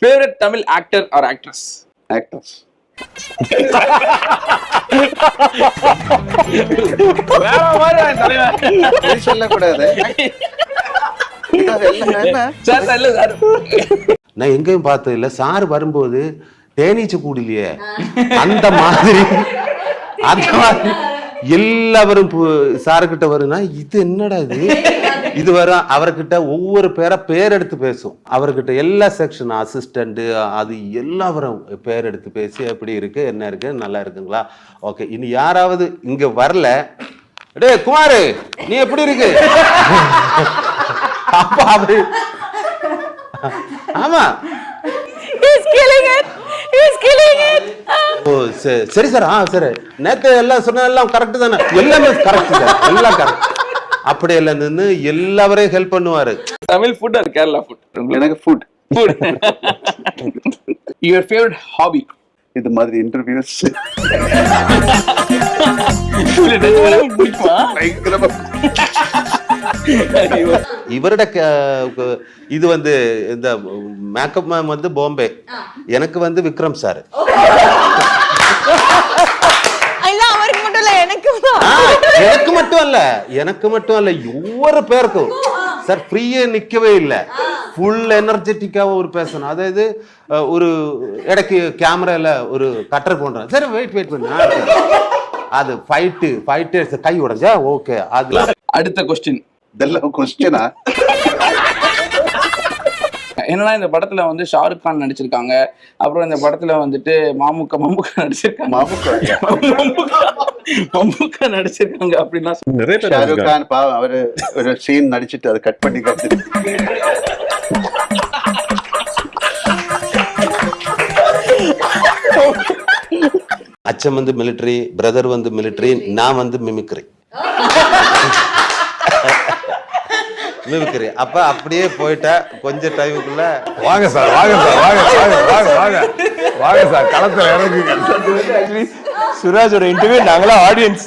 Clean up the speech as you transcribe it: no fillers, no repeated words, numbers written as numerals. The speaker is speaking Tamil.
Favourite Tamil actor or actress? Actors. வேற மாதிரி தலைவர் சொல்லக்கூடாது. சார் இல்ல சார், நான் எங்கேயும் பார்த்தது இல்லை. சார் வரும்போது தேனீச்சு கூடலையே அந்த மாதிரி எல்லாரும் சாருக்கிட்ட வருனா இது என்னடா இது வரும். அவர்கிட்ட ஒவ்வொரு பேர் எடுத்து பேசும். அவர்கிட்ட எல்லா செக்ஷன் அசிஸ்டண்ட் அது எல்லாரும் பேர் எடுத்து பேசி எப்படி இருக்கு, என்ன இருக்கு, நல்லா இருக்குங்களா, ஓகே. இனி யாராவது இங்க வரல, டே குமாரு நீ எப்படி இருக்கு, அப்பா அவரு ஆமா ஓ சரி சார், சரி நேத்து எல்லாம் சொன்ன எல்லாம் கரெக்ட் தானே, எல்லாமே கரெக்ட் சார், எல்லாம் கரெக்ட். அப்படி எல்லாம் நின்று எல்லாரையும் ஹெல்ப் பண்ணுவாரு. Tamil food or Kerala food? எனக்கு ஃபுட். Your favourite hobby? இது மாதிரி இன்டர்வியூஸ். இவரோட இது வந்து இந்த மேக்கப் மேம் வந்து பாம்பே, எனக்கு வந்து விக்ரம் சார். எனக்கு மட்டும் அல்ல ஒவ்வொரு பேருக்கும் சார் ஃப்ரீயே நிக்கவே இல்லை. ஃபுல் எனர்ஜெட்டிக்காக ஒரு பேசணும். அதாவது ஒரு இடைக்கு கேமரால ஒரு கட்டர் போடுறேன், சரி வெயிட் பண்ண அது ஃபைட்டு கை உடைஞ்சா ஓகே. அது அடுத்த கொஸ்டின். இதெல்லாம் கொஸ்டினா? என்னன்னா இந்த படத்துல வந்து ஷாருக் கான் நடிச்சிருக்காங்க, அப்புறம் இந்த படத்துல வந்துட்டு மம்முக்கா நடிச்சிருக்காங்க, மம்முக்கா நடிச்சிருக்காங்க அப்படின்னா நிறைய பேர் ஷாருக் கான் பாவம் அவரு ஒரு சீன் நடிச்சிட்டு அதை கட் பண்ணி அச்சம் வந்து மிலிட்டரி, பிரதர் வந்து மிலிட்டரி, நான் வந்து மிமிக்ரி. அப்ப அப்படியே போயிட்டா கொஞ்சம் டைமுக்குள்ள வாங்க சார் களத்துல இறங்குங்க. சுராஜோட இன்டர்வியூ நாங்களா ஆடியன்ஸ்.